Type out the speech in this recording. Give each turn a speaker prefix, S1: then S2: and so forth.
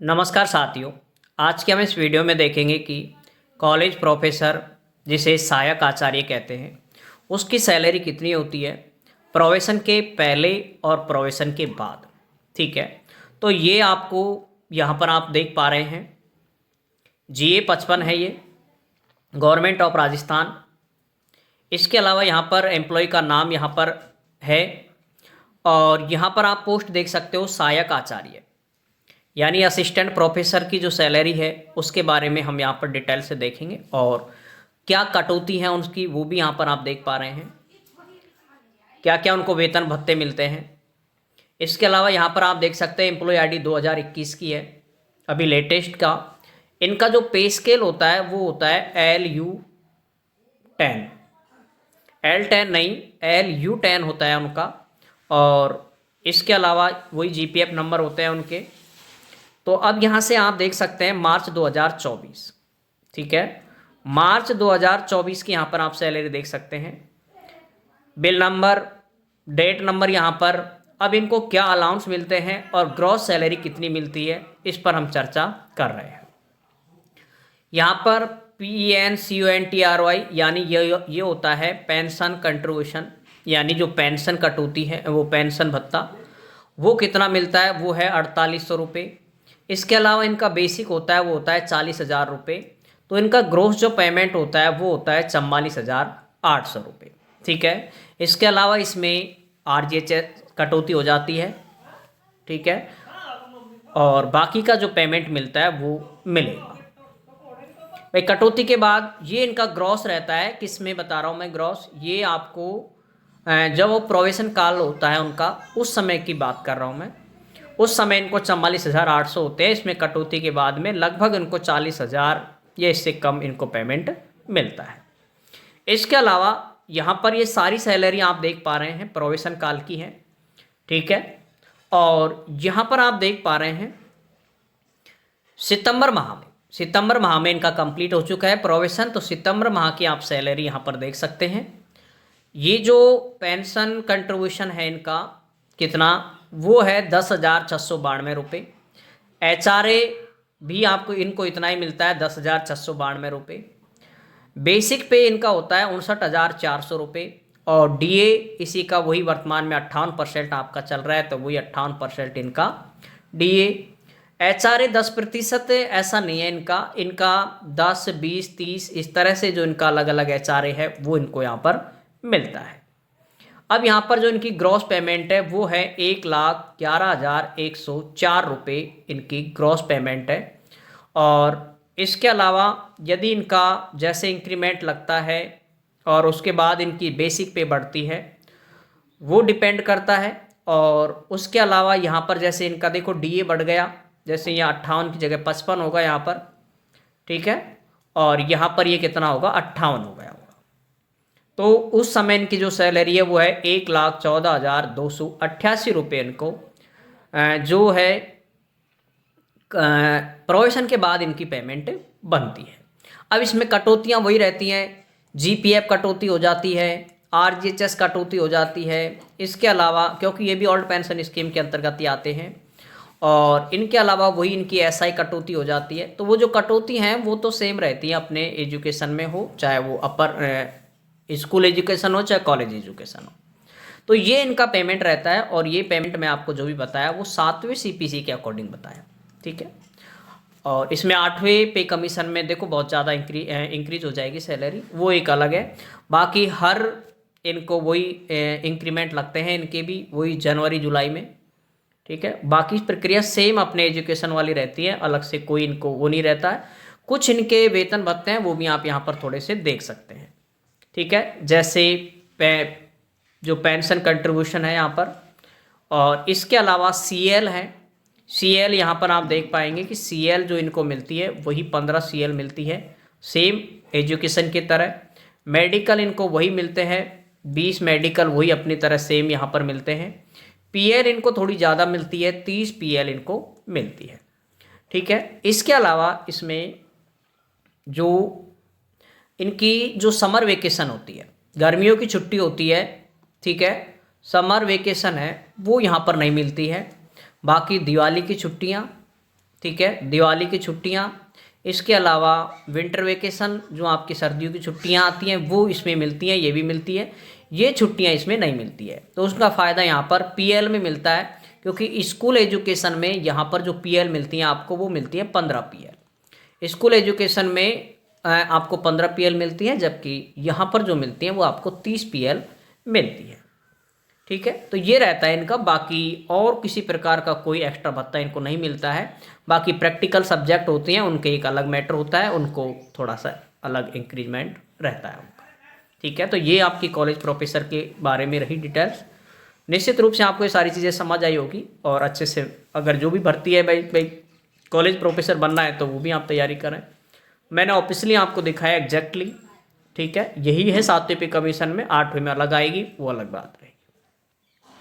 S1: नमस्कार साथियों। आज के हम इस वीडियो में देखेंगे कि कॉलेज प्रोफेसर जिसे सहायक आचार्य कहते हैं उसकी सैलरी कितनी होती है प्रोवेशन के पहले और प्रोवेशन के बाद। ठीक है, तो ये आपको यहाँ पर आप देख पा रहे हैं GA 55 है ये, गवर्नमेंट ऑफ राजस्थान। इसके अलावा यहाँ पर एम्प्लॉय का नाम यहाँ पर है और यहाँ पर आप पोस्ट देख सकते हो सहायक आचार्य यानी असिस्टेंट प्रोफेसर की जो सैलरी है उसके बारे में हम यहाँ पर डिटेल से देखेंगे और क्या कटौती है उनकी वो भी यहाँ पर आप देख पा रहे हैं, क्या क्या उनको वेतन भत्ते मिलते हैं। इसके अलावा यहाँ पर आप देख सकते हैं एम्प्लॉय आईडी 2021 की है, अभी लेटेस्ट का। इनका जो पे स्केल होता है वो होता है LU10, L10 नहीं LU10 होता है उनका। और इसके अलावा वही GPF नंबर होते हैं उनके। तो अब यहाँ से आप देख सकते हैं मार्च 2024, ठीक है, मार्च 2024 की यहाँ पर आप सैलरी देख सकते हैं, बिल नंबर, डेट नंबर यहाँ पर। अब इनको क्या अलाउंस मिलते हैं और ग्रॉस सैलरी कितनी मिलती है इस पर हम चर्चा कर रहे हैं। यहाँ पर PENCONTRY यानी ये होता है पेंशन कंट्रीब्यूशन, यानी जो पेंशन कटौती है वो पेंशन भत्ता, वो कितना मिलता है वो है 4800 रुपये। इसके अलावा इनका बेसिक होता है वो होता है 40,000 रुपये। तो इनका ग्रोस जो पेमेंट होता है वो होता है 44,800 रुपये। ठीक है, इसके अलावा इसमें RGHS कटौती हो जाती है, ठीक है, और बाकी का जो पेमेंट मिलता है वो मिलेगा। भाई कटौती के बाद ये इनका ग्रॉस रहता है, किस में बता रहा हूँ मैं ग्रॉस, ये आपको जब वो प्रोवेशन काल होता है उनका उस समय की बात कर रहा हूँ मैं। उस समय इनको 44,800 होते हैं, इसमें कटौती के बाद में लगभग इनको 40,000 या इससे कम इनको पेमेंट मिलता है। इसके अलावा यहाँ पर ये सारी सैलरी आप देख पा रहे हैं प्रोवेशन काल की है, ठीक है। और यहाँ पर आप देख पा रहे हैं सितंबर माह में इनका कंप्लीट हो चुका है प्रोवेशन। तो सितंबर माह की आप सैलरी यहाँ पर देख सकते हैं। ये जो पेंशन कंट्रीब्यूशन है इनका कितना, वो है 10,692 रुपये। HRA भी आपको इनको इतना ही मिलता है 10,692 रुपये। बेसिक पे इनका होता है 59,400 रुपये और DA इसी का वही वर्तमान में 58% आपका चल रहा है, तो वही 58% इनका DA। HRA 10% ऐसा नहीं है इनका 10, 20, 30 इस तरह से जो इनका अलग अलग HRA है वो इनको यहाँ पर मिलता है। अब यहाँ पर जो इनकी ग्रॉस पेमेंट है वो है 1,11,104 रुपये इनकी ग्रॉस पेमेंट है। और इसके अलावा यदि इनका जैसे इंक्रीमेंट लगता है और उसके बाद इनकी बेसिक पे बढ़ती है वो डिपेंड करता है। और उसके अलावा यहाँ पर जैसे इनका देखो DA बढ़ गया, जैसे यहाँ 58 की जगह 55 होगा यहाँ पर, ठीक है, और यहाँ पर ये कितना होगा 58 हो गया होगा। तो उस समय इनकी जो सैलरी है वो है 1,14,288 रुपये इनको जो है प्रोवेशन के बाद इनकी पेमेंट बनती है। अब इसमें कटौतियाँ वही रहती हैं, GPF कटौती हो जाती है, RGHS कटौती हो जाती है। इसके अलावा क्योंकि ये भी ओल्ड पेंशन स्कीम के अंतर्गत ही आते हैं, और इनके अलावा वही इनकी SI कटौती हो जाती है। तो वो जो कटौती हैं वो तो सेम रहती है अपने एजुकेशन में हो, चाहे वो अपर स्कूल एजुकेशन हो चाहे कॉलेज एजुकेशन हो। तो ये इनका पेमेंट रहता है और ये पेमेंट मैं आपको जो भी बताया वो 7वें CPC के अकॉर्डिंग बताया, ठीक है। और इसमें 8वें पे कमीशन में देखो बहुत ज़्यादा इंक्रीज हो जाएगी सैलरी, वो एक अलग है। बाकी हर इनको वही इंक्रीमेंट लगते हैं, इनके भी वही जनवरी जुलाई में, ठीक है। बाकी प्रक्रिया सेम अपने एजुकेशन वाली रहती है, अलग से कोई इनको वो नहीं रहता है। कुछ इनके वेतन भत्ते हैं वो भी आप यहाँ पर थोड़े से देख सकते हैं, ठीक है, जैसे जो पेंशन कंट्रीब्यूशन है यहाँ पर। और इसके अलावा CL है, CL यहाँ पर आप देख पाएंगे कि CL जो इनको मिलती है वही 15 CL मिलती है सेम एजुकेशन की तरह। मेडिकल इनको वही मिलते हैं 20 मेडिकल वही अपनी तरह सेम यहाँ पर मिलते हैं। PL इनको थोड़ी ज़्यादा मिलती है, 30 PL इनको मिलती है, ठीक है। इसके अलावा इसमें जो इनकी जो समर वेकेशन होती है, गर्मियों की छुट्टी होती है, ठीक है, समर वेकेशन है वो यहाँ पर नहीं मिलती है। बाकी दिवाली की छुट्टियाँ, ठीक है, दिवाली की छुट्टियाँ, इसके अलावा विंटर वेकेशन जो आपकी सर्दियों की छुट्टियाँ आती हैं वो इसमें मिलती हैं, ये भी मिलती है। ये छुट्टियाँ इसमें नहीं मिलती है, तो उसका फ़ायदा यहाँ पर पीएल में मिलता है, क्योंकि स्कूल एजुकेशन में यहाँ पर जो पीएल मिलती हैं आपको, वो मिलती है 15 पीएल। स्कूल एजुकेशन में आपको 15 पीएल मिलती है, जबकि यहाँ पर जो मिलती हैं वो आपको 30 पीएल मिलती है। ठीक है, तो ये रहता है इनका। बाकी और किसी प्रकार का कोई एक्स्ट्रा भत्ता इनको नहीं मिलता है। बाकी प्रैक्टिकल सब्जेक्ट होते हैं उनके एक अलग मैटर होता है, उनको थोड़ा सा अलग इंक्रीजमेंट रहता है उनका। ठीक है, तो ये आपकी कॉलेज प्रोफेसर के बारे में रही डिटेल्स। निश्चित रूप से आपको ये सारी चीज़ें समझ आई होगी, और अच्छे से अगर जो भी भर्ती है भाई कॉलेज प्रोफेसर बनना है तो वो भी आप तैयारी करें। मैंने ऑफिशियली आपको दिखाया एग्जैक्टली। ठीक है, यही है 7वीं पे कमीशन में, 8वीं में अलग आएगी, वो अलग बात रही।